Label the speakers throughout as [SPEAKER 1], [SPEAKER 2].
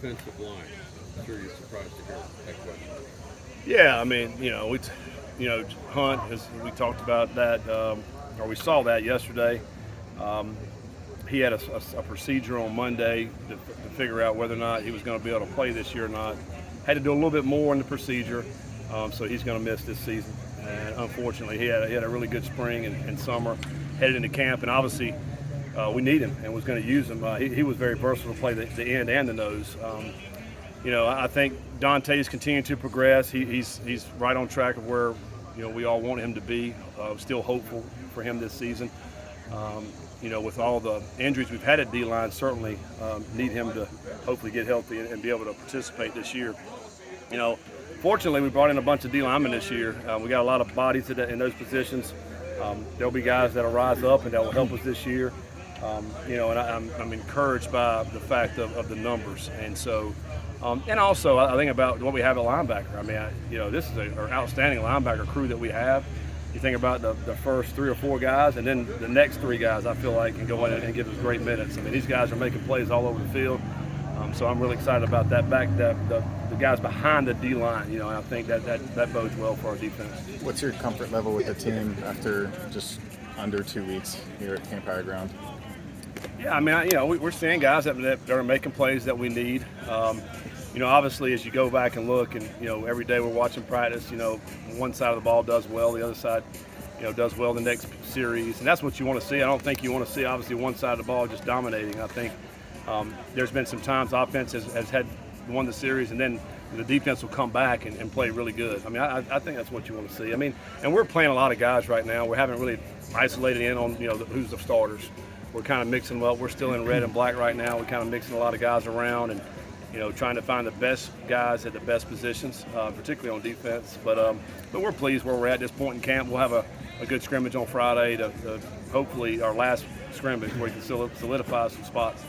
[SPEAKER 1] defensive line? I'm sure you're surprised to hear that question.
[SPEAKER 2] Yeah, I mean, Hunt, we talked about that, or we saw that yesterday. He had a procedure on Monday to figure out whether or not he was going to be able to play this year or not. Had to do a little bit more in the procedure, so he's going to miss this season. And unfortunately, he had a really good spring and summer, headed into camp, and obviously we need him and was going to use him. He was very versatile to play the end and the nose. I think Dante's continuing to progress. He's right on track of where we all want him to be. Still hopeful for him this season. With all the injuries we've had at D-line, certainly need him to hopefully get healthy and be able to participate this year. Fortunately, we brought in a bunch of D-linemen this year. We got a lot of bodies in those positions. There'll be guys that'll rise up and that will help us this year. And I'm encouraged by the fact of the numbers. And so, and also I think about what we have at linebacker. I mean, this is an outstanding linebacker crew that we have. You think about the first 3 or 4 guys, and then the next 3 guys I feel like can go in and give us great minutes. I mean, these guys are making plays all over the field. So I'm really excited about that. The guys behind the D-line, and I think that bodes well for our defense.
[SPEAKER 3] What's your comfort level with the team after just under 2 weeks here at Camp High Ground?
[SPEAKER 2] Yeah, I mean, we're seeing guys that are making plays that we need. Obviously, as you go back and look, and every day we're watching practice. One side of the ball does well, the other side, does well the next series, and that's what you want to see. I don't think you want to see obviously one side of the ball just dominating. I think there's been some times offense has had won the series, and then the defense will come back and play really good. I mean, I think that's what you want to see. I mean, and we're playing a lot of guys right now. We haven't really isolated in on who's the starters. We're kind of mixing them up. We're still in red and black right now. We're kind of mixing a lot of guys around and trying to find the best guys at the best positions, particularly on defense. But we're pleased where we're at this point in camp. We'll have a good scrimmage on Friday to hopefully our last scrimmage where we can solidify some spots.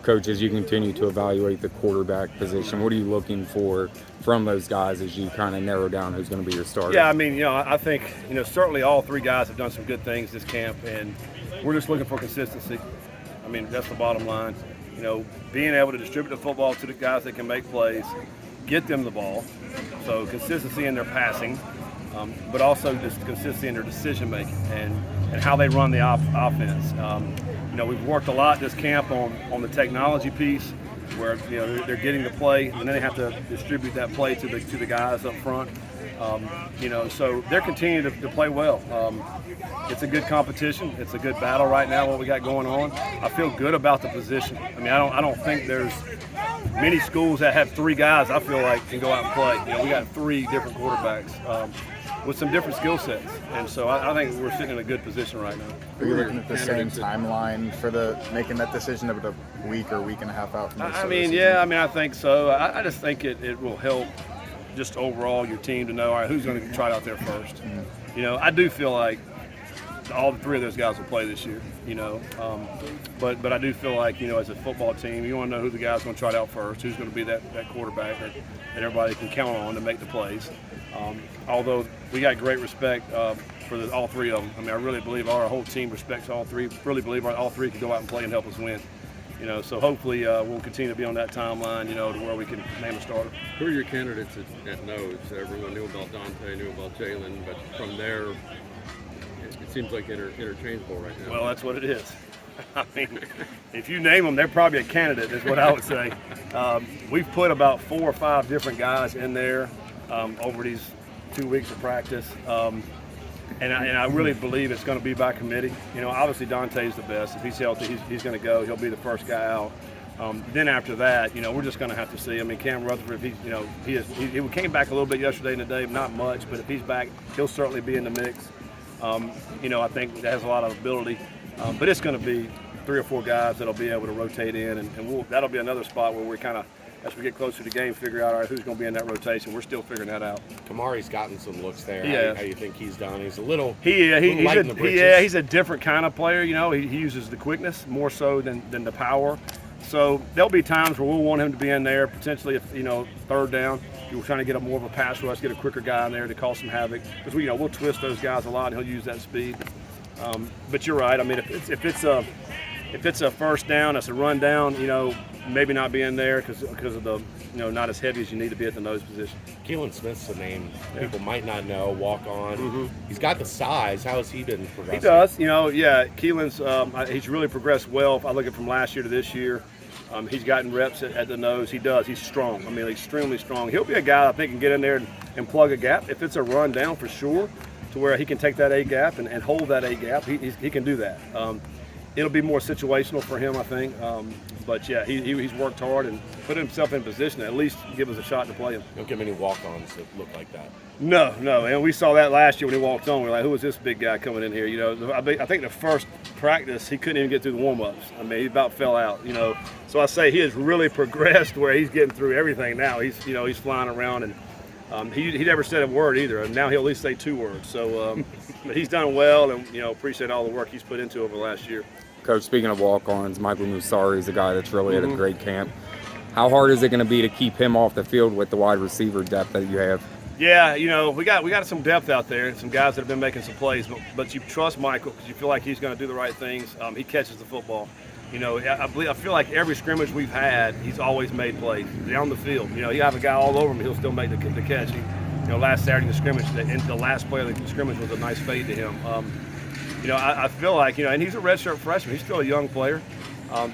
[SPEAKER 4] Coach, as you continue to evaluate the quarterback position, what are you looking for from those guys as you kind of narrow down who's going to be your starter?
[SPEAKER 2] Yeah, I mean, I think, certainly all 3 guys have done some good things this camp, and we're just looking for consistency. I mean, that's the bottom line. Being able to distribute the football to the guys that can make plays, get them the ball. So consistency in their passing, but also just consistency in their decision making and how they run the offense. We've worked a lot this camp on the technology piece, where they're getting the play and then they have to distribute that play to the guys up front. So they're continuing to play well. It's a good competition. It's a good battle right now, what we got going on. I feel good about the position. I mean, I don't think there's many schools that have 3 guys I feel like can go out and play. We got 3 different quarterbacks with some different skill sets. And so I think we're sitting in a good position right now.
[SPEAKER 3] Are you looking at the same timeline for making that decision of a week or week and a half out from this?
[SPEAKER 2] I think so. I just think it will help just overall your team to know, all right, who's going to try out there first. Mm-hmm. I do feel like all 3 of those guys will play this year, but I do feel like, as a football team, you want to know who the guy's going to try out first, who's going to be that quarterback that everybody can count on to make the plays. Although we got great respect for all 3 of them. I mean, I really believe our whole team respects all 3, really believe all 3 can go out and play and help us win. So hopefully we'll continue to be on that timeline, to where we can name a starter.
[SPEAKER 1] Who are your candidates at nose? Everyone knew about Dante, knew about Jalen, but from there, it seems like interchangeable right now.
[SPEAKER 2] Well, that's what it is. I mean, if you name them, they're probably a candidate, is what I would say. We've put about 4 or 5 different guys in there over these 2 weeks of practice. And I really believe it's going to be by committee. Obviously Dante's the best. If he's healthy, he's going to go. He'll be the first guy out. Then after that, we're just going to have to see. I mean, Cam Rutherford, he came back a little bit yesterday and today, not much, but if he's back, he'll certainly be in the mix. I think that has a lot of ability. But it's going to be 3 or 4 guys that'll be able to rotate in, and that'll be another spot where we kind of, as we get closer to the game, figure out, all right, who's going to be in that rotation. We're still figuring that out.
[SPEAKER 5] Kamari's gotten some looks there.
[SPEAKER 2] Yeah.
[SPEAKER 5] How do you think he's done? He's a little
[SPEAKER 2] he's a different kind of player. He uses the quickness more so than the power. So there'll be times where we'll want him to be in there, potentially if, 3rd down. We're trying to get more of a pass rush, get a quicker guy in there to cause some havoc. Because we'll twist those guys a lot, and he'll use that speed. But you're right. I mean, if it's a first down, it's a run down, maybe not being there because of the not as heavy as you need to be at the nose position.
[SPEAKER 5] Keelan Smith's a name people might not know. Walk on. He's got the size. How has he been progressing?
[SPEAKER 2] He does. Keelan's he's really progressed well. If I look at from last year to this year, he's gotten reps at the nose. He does. He's strong. I mean, extremely strong. He'll be a guy I think can get in there and plug a gap. If it's a run down for sure, to where he can take that A gap and hold that A gap, he can do that. It'll be more situational for him, I think. But yeah, he's worked hard and put himself in position to at least give us a shot to play him.
[SPEAKER 5] Don't get many walk-ons that look like that.
[SPEAKER 2] No, and we saw that last year when he walked on. We're like, who is this big guy coming in here? I think the first practice he couldn't even get through the warm-ups. I mean, he about fell out. So I say he has really progressed where he's getting through everything now. He's flying around and he never said a word either. And now he'll at least say 2 words. So, but he's done well, and appreciate all the work he's put into over the last year.
[SPEAKER 4] Coach, speaking of walk-ons, Michael Musari is a guy that's really had a great camp. How hard is it going to be to keep him off the field with the wide receiver depth that you have?
[SPEAKER 2] Yeah, we got some depth out there, some guys that have been making some plays, but you trust Michael because you feel like he's going to do the right things. He catches the football. I feel like every scrimmage we've had, he's always made plays down the field. You have a guy all over him, he'll still make the catch. Last Saturday in the scrimmage, the last play of the scrimmage was a nice fade to him. I feel like, and he's a redshirt freshman. He's still a young player,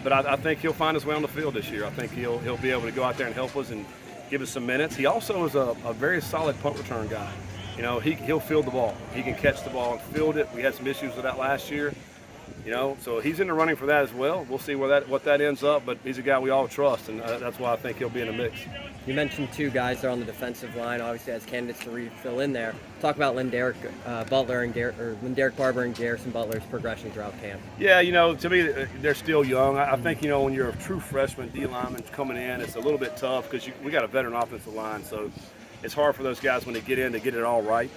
[SPEAKER 2] but I think he'll find his way on the field this year. I think he'll be able to go out there and help us and give us some minutes. He also is a very solid punt return guy. He'll field the ball. He can catch the ball and field it. We had some issues with that last year. So he's in the running for that as well. We'll see what that ends up, but he's a guy we all trust, and that's why I think he'll be in the mix.
[SPEAKER 6] You mentioned 2 guys there on the defensive line, obviously as candidates to refill in there. Talk about Lindaric Barber and Garrison Butler's progression throughout camp.
[SPEAKER 2] Yeah, to me, they're still young. I think, when you're a true freshman D lineman coming in, it's a little bit tough because we got a veteran offensive line, so it's hard for those guys when they get in to get it all right.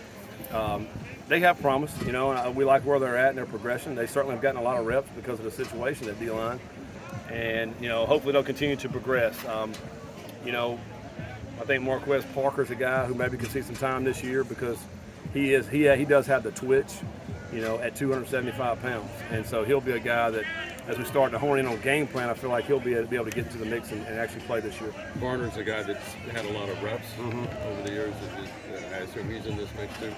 [SPEAKER 2] They have promise, and we like where they're at in their progression. They certainly have gotten a lot of reps because of the situation at D-line, and hopefully they'll continue to progress. I think Marquez Parker's a guy who maybe could see some time this year because he does have the twitch, at 275 pounds, and so he'll be a guy that, as we start to hone in on game plan, I feel like he'll be able to get into the mix and actually play this year.
[SPEAKER 1] Varner's a guy that's had a lot of reps over the years. I assume he's in this mix too.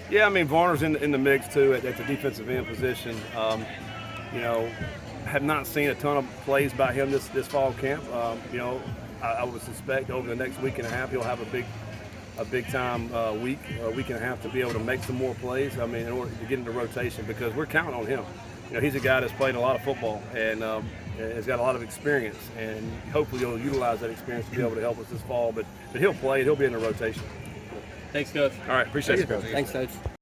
[SPEAKER 2] Yeah, I mean, Varner's in the mix too at the defensive end position. Have not seen a ton of plays by him this fall camp. I would suspect over the next week and a half he'll have a big time week and a half to be able to make some more plays. I mean, in order to get into rotation, because we're counting on him. He's a guy that's played a lot of football and has got a lot of experience, and hopefully he'll utilize that experience to be able to help us this fall. But he'll play. He'll be in the rotation.
[SPEAKER 6] Thanks, Coach.
[SPEAKER 2] All right, appreciate it, Coach.
[SPEAKER 6] Thanks, Coach.